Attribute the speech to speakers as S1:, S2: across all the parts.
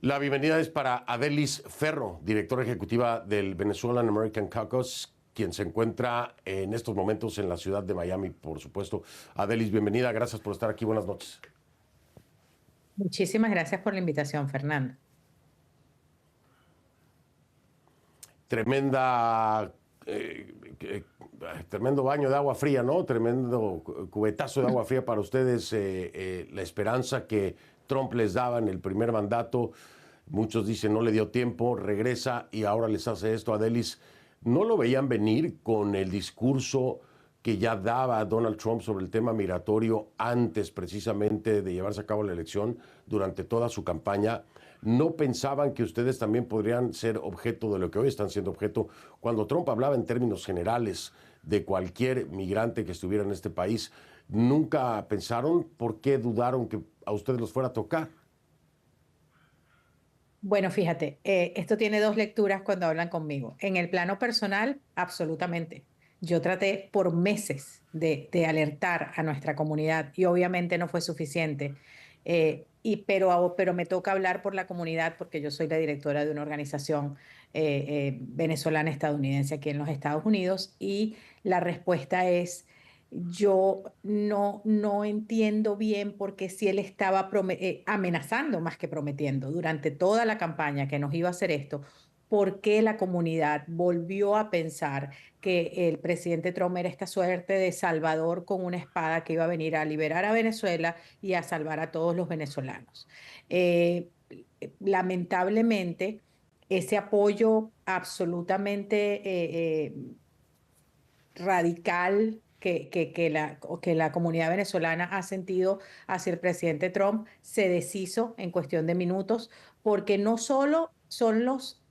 S1: La bienvenida es para Adelis Ferro, directora ejecutiva del Venezuelan American Caucus, quien se encuentra en estos momentos en la ciudad de Miami, por supuesto. Adelis, bienvenida, gracias por estar aquí, buenas noches.
S2: Muchísimas gracias por la invitación, Fernando.
S1: Tremenda, tremendo baño de agua fría, ¿no? Tremendo cubetazo de agua fría para ustedes, la esperanza que Trump les daba en el primer mandato. Muchos dicen no le dio tiempo, regresa y ahora les hace esto. Adelis, ¿no lo veían venir con el discurso que ya daba Donald Trump sobre el tema migratorio antes precisamente de llevarse a cabo la elección, durante toda su campaña? ¿No pensaban que ustedes también podrían ser objeto de lo que hoy están siendo objeto? Cuando Trump hablaba en términos generales de cualquier migrante que estuviera en este país, ¿nunca pensaron por qué dudaron que a ustedes los fuera a tocar?
S2: Bueno, fíjate, esto tiene dos lecturas cuando hablan conmigo. En el plano personal, absolutamente. Yo traté por meses de alertar a nuestra comunidad y obviamente no fue suficiente. Pero me toca hablar por la comunidad porque yo soy la directora de una organización venezolana estadounidense aquí en los Estados Unidos y la respuesta es: yo no entiendo bien por qué si él estaba amenazando más que prometiendo durante toda la campaña que nos iba a hacer esto, por qué la comunidad volvió a pensar que el presidente Trump era esta suerte de salvador con una espada que iba a venir a liberar a Venezuela y a salvar a todos los venezolanos. Eh, Lamentablemente, ese apoyo absolutamente radical que la comunidad venezolana ha sentido hacia el presidente Trump se deshizo en cuestión de minutos, porque no solo son los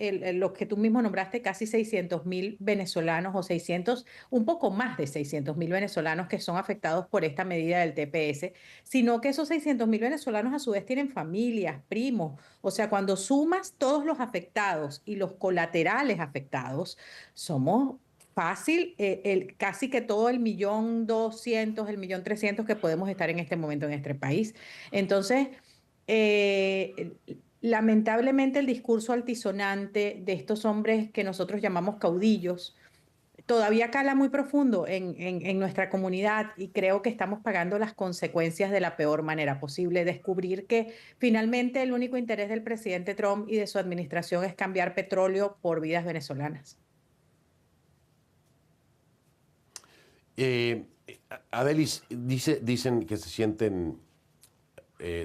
S2: que tú mismo nombraste, casi 600.000 venezolanos o 600, un poco más de 600.000 venezolanos que son afectados por esta medida del TPS, sino que esos 600.000 venezolanos a su vez tienen familias, primos. O sea, cuando sumas todos los afectados y los colaterales afectados, somos fácil, casi que todo el 1.200.000, el 1.300.000 que podemos estar en este momento en este país. Entonces, lamentablemente el discurso altisonante de estos hombres que nosotros llamamos caudillos todavía cala muy profundo en nuestra comunidad y creo que estamos pagando las consecuencias de la peor manera posible. Descubrir que finalmente el único interés del presidente Trump y de su administración es cambiar petróleo por vidas venezolanas.
S1: Eh, Adelis, dicen que se sienten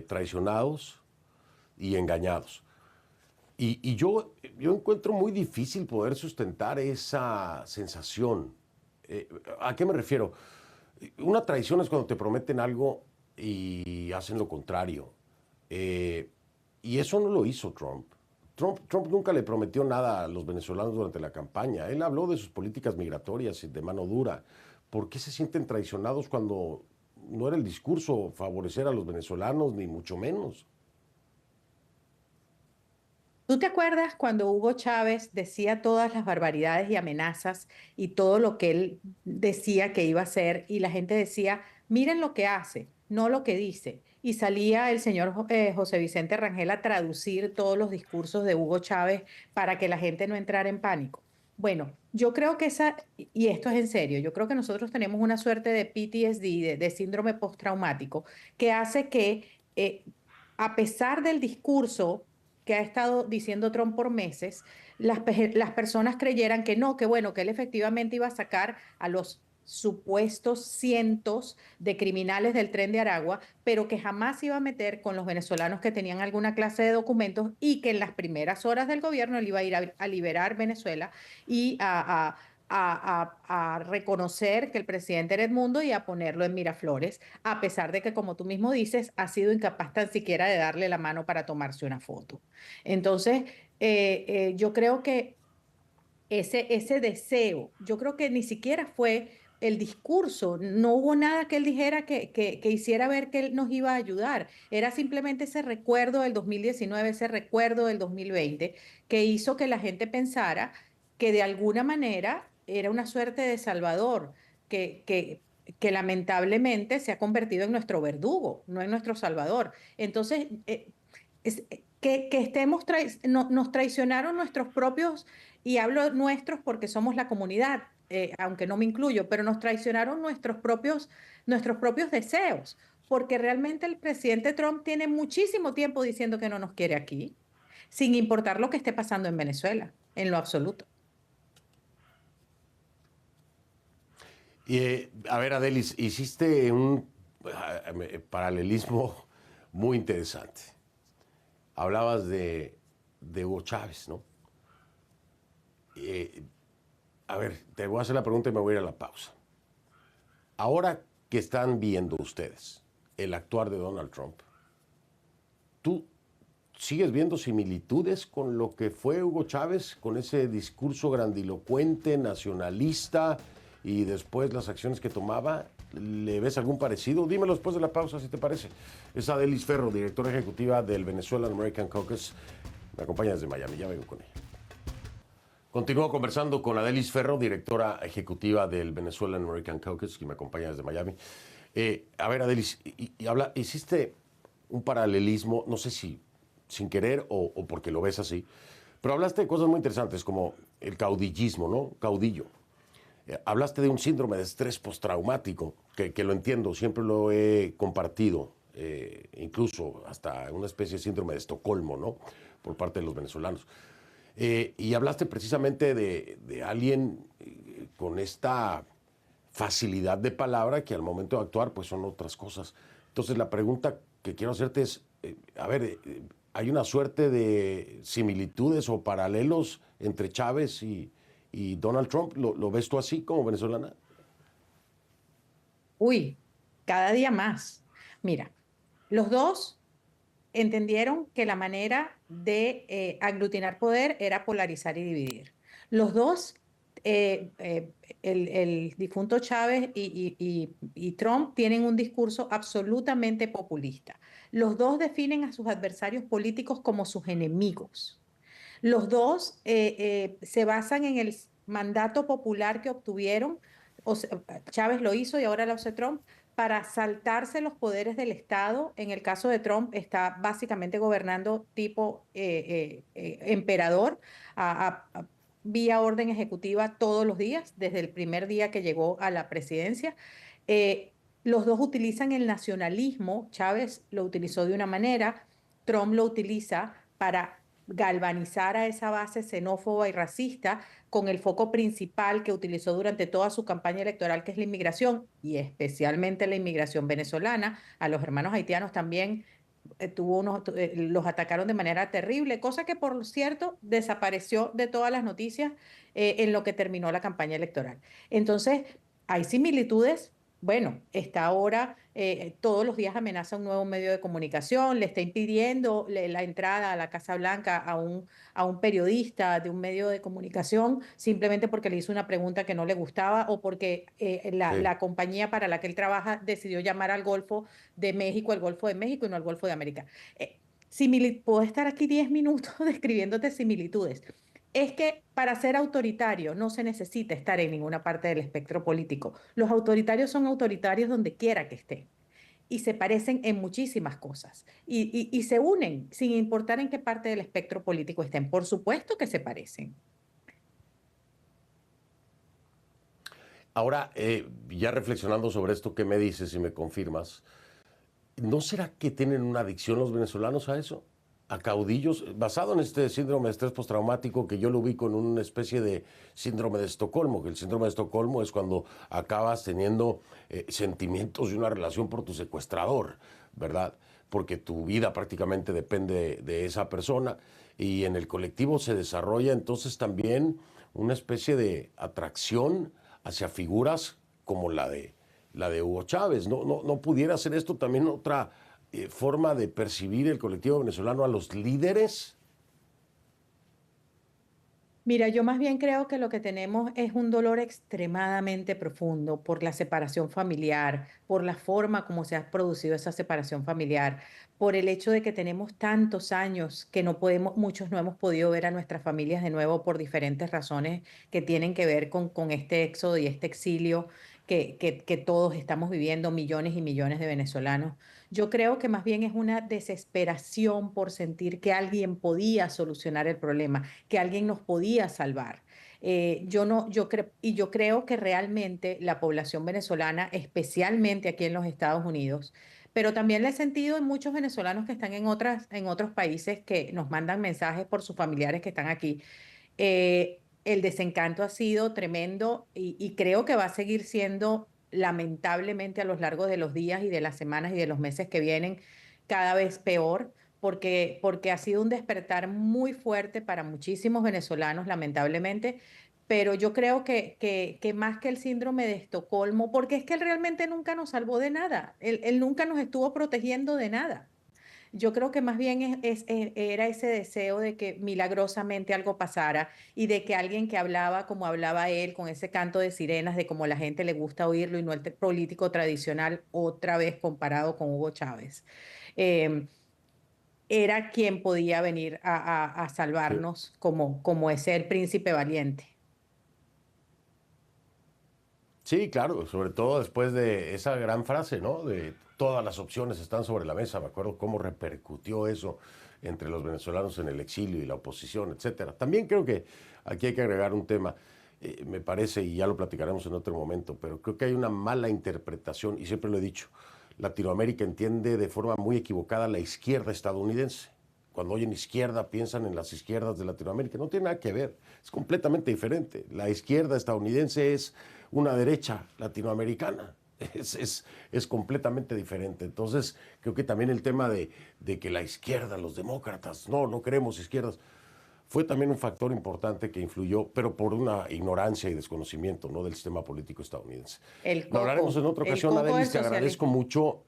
S1: traicionados y engañados. Y yo encuentro muy difícil poder sustentar esa sensación. ¿A qué me refiero? Una traición es cuando te prometen algo y hacen lo contrario. Eh, y eso no lo hizo Trump. Trump nunca le prometió nada a los venezolanos durante la campaña. Él habló de sus políticas migratorias y de mano dura. ¿Por qué se sienten traicionados cuando no era el discurso favorecer a los venezolanos, ni mucho menos?
S2: ¿Tú te acuerdas cuando Hugo Chávez decía todas las barbaridades y amenazas y todo lo que él decía que iba a hacer y la gente decía, miren lo que hace, no lo que dice? Y salía el señor José Vicente Rangel a traducir todos los discursos de Hugo Chávez para que la gente no entrara en pánico. Bueno, yo creo que y esto es en serio, yo creo que nosotros tenemos una suerte de PTSD, de síndrome postraumático, que hace que a pesar del discurso que ha estado diciendo Trump por meses, las personas creyeran que no, que bueno, que él efectivamente iba a sacar a los supuestos cientos de criminales del Tren de Aragua, pero que jamás iba a meter con los venezolanos que tenían alguna clase de documentos y que en las primeras horas del gobierno él iba a ir a liberar Venezuela y a reconocer que el presidente era Edmundo y a ponerlo en Miraflores, a pesar de que, como tú mismo dices, ha sido incapaz tan siquiera de darle la mano para tomarse una foto. Entonces, yo creo que ese deseo, yo creo que ni siquiera fue el discurso, no hubo nada que él dijera que hiciera ver que él nos iba a ayudar, era simplemente ese recuerdo del 2019, ese recuerdo del 2020, que hizo que la gente pensara que de alguna manera era una suerte de salvador, que lamentablemente se ha convertido en nuestro verdugo, no en nuestro salvador. Entonces, que estemos nos traicionaron nuestros propios, y hablo nuestros porque somos la comunidad, aunque no me incluyo, pero nos traicionaron nuestros propios deseos, porque realmente el presidente Trump tiene muchísimo tiempo diciendo que no nos quiere aquí, sin importar lo que esté pasando en Venezuela, en lo absoluto.
S1: Y, a ver, Adelis, hiciste un paralelismo muy interesante. Hablabas de Hugo Chávez, ¿no? Eh, a ver, te voy a hacer la pregunta y me voy a ir a la pausa. Ahora que están viendo ustedes el actuar de Donald Trump, ¿tú sigues viendo similitudes con lo que fue Hugo Chávez, con ese discurso grandilocuente, nacionalista y después las acciones que tomaba? ¿Le ves algún parecido? Dímelo después de la pausa, si te parece. Es Adelis Ferro, directora ejecutiva del Venezuelan American Caucus. Me acompaña desde Miami, ya vengo con ella. Continúo conversando con Adelis Ferro, directora ejecutiva del Venezuelan American Caucus, que me acompaña desde Miami. A ver, Adelis, hiciste un paralelismo, no sé si sin querer o porque lo ves así, pero hablaste de cosas muy interesantes como el caudillismo, ¿no? Caudillo. Hablaste de un síndrome de estrés postraumático, que lo entiendo, siempre lo he compartido, incluso hasta una especie de síndrome de Estocolmo, ¿no? Por parte de los venezolanos. Y hablaste precisamente de alguien con esta facilidad de palabra que al momento de actuar pues son otras cosas. Entonces la pregunta que quiero hacerte es, a ver, ¿hay una suerte de similitudes o paralelos entre Chávez y Donald Trump? ¿Lo ves tú así como venezolana?
S2: Uy, cada día más. Mira, los dos entendieron que la manera de aglutinar poder era polarizar y dividir. Los dos, el difunto Chávez y Trump, tienen un discurso absolutamente populista. Los dos definen a sus adversarios políticos como sus enemigos. Los dos se basan en el mandato popular que obtuvieron. O sea, Chávez lo hizo y ahora lo hace Trump para saltarse los poderes del Estado. En el caso de Trump, está básicamente gobernando tipo emperador vía orden ejecutiva todos los días, desde el primer día que llegó a la presidencia. Los dos utilizan el nacionalismo. Chávez lo utilizó de una manera, Trump lo utiliza para galvanizar a esa base xenófoba y racista con el foco principal que utilizó durante toda su campaña electoral, que es la inmigración, y especialmente la inmigración venezolana. A los hermanos haitianos también los atacaron de manera terrible, cosa que por cierto desapareció de todas las noticias en lo que terminó la campaña electoral. Entonces, hay similitudes. Bueno, está ahora, todos los días amenaza un nuevo medio de comunicación, le está impidiendo la entrada a la Casa Blanca a un periodista de un medio de comunicación simplemente porque le hizo una pregunta que no le gustaba o porque
S1: Sí.
S2: la compañía para la que él trabaja decidió llamar al Golfo de México el Golfo de México y no el Golfo de América. Puedo estar aquí 10 minutos describiéndote similitudes. Es que para ser autoritario no se necesita estar en ninguna parte del espectro político. Los autoritarios son autoritarios donde quiera que estén y se parecen en muchísimas cosas y se unen sin importar en qué parte del espectro político estén. Por supuesto que se parecen.
S1: Ahora, ya reflexionando sobre esto, ¿qué me dices y me confirmas? ¿No será que tienen una adicción los venezolanos a eso? A caudillos, basado en este síndrome de estrés postraumático que yo lo ubico en una especie de síndrome de Estocolmo, que el síndrome de Estocolmo es cuando acabas teniendo sentimientos de una relación por tu secuestrador, ¿verdad? Porque tu vida prácticamente depende de esa persona y en el colectivo se desarrolla entonces también una especie de atracción hacia figuras como la de Hugo Chávez. ¿No pudiera ser esto también otra forma de percibir el colectivo venezolano a los líderes?
S2: Mira, yo más bien creo que lo que tenemos es un dolor extremadamente profundo por la separación familiar, por la forma como se ha producido esa separación familiar, por el hecho de que tenemos tantos años que no podemos, muchos no hemos podido ver a nuestras familias de nuevo por diferentes razones que tienen que ver con este éxodo y este exilio que todos estamos viviendo, millones y millones de venezolanos. Yo creo que más bien es una desesperación por sentir que alguien podía solucionar el problema, que alguien nos podía salvar. Yo no, yo creo, y yo creo que realmente la población venezolana, especialmente aquí en los Estados Unidos, pero también lo he sentido en muchos venezolanos que están en otros países que nos mandan mensajes por sus familiares que están aquí. El desencanto ha sido tremendo y creo que va a seguir siendo lamentablemente a lo largo de los días y de las semanas y de los meses que vienen cada vez peor, porque ha sido un despertar muy fuerte para muchísimos venezolanos, lamentablemente. Pero yo creo que más que el síndrome de Estocolmo, porque es que él realmente nunca nos salvó de nada, él nunca nos estuvo protegiendo de nada. Yo creo que más bien era ese deseo de que milagrosamente algo pasara y de que alguien que hablaba como hablaba él, con ese canto de sirenas, de cómo la gente le gusta oírlo y no el político tradicional, otra vez comparado con Hugo Chávez, eh, era quien podía venir a
S1: Sí.
S2: salvarnos como ese el príncipe valiente.
S1: Sí, claro, sobre todo después de esa gran frase, ¿no? De todas las opciones están sobre la mesa. Me acuerdo cómo repercutió eso entre los venezolanos en el exilio y la oposición, etcétera. También creo que aquí hay que agregar un tema, me parece, y ya lo platicaremos en otro momento, pero creo que hay una mala interpretación, y siempre lo he dicho, Latinoamérica entiende de forma muy equivocada la izquierda estadounidense. Cuando oyen izquierda piensan en las izquierdas de Latinoamérica. No tiene nada que ver, es completamente diferente. La izquierda estadounidense es una derecha latinoamericana. Es completamente diferente. Entonces, creo que también el tema de que la izquierda, los demócratas, no queremos izquierdas, fue también un factor importante que influyó, pero por una ignorancia y desconocimiento, ¿no?, del sistema político estadounidense. Lo hablaremos en otra
S2: El
S1: ocasión,
S2: coco del
S1: Adelis, te agradezco
S2: socialismo.
S1: mucho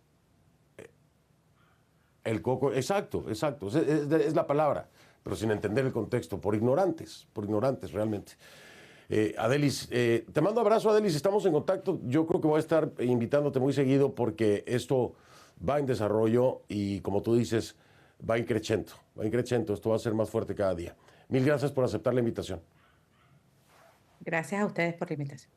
S1: el coco, exacto, exacto, es la palabra, pero sin entender el contexto, por ignorantes realmente. Adelis, te mando abrazo, Adelis, estamos en contacto. Yo creo que voy a estar invitándote muy seguido porque esto va en desarrollo y, como tú dices, va increciendo, esto va a ser más fuerte cada día. Mil gracias por aceptar la invitación.
S2: Gracias a ustedes por la invitación.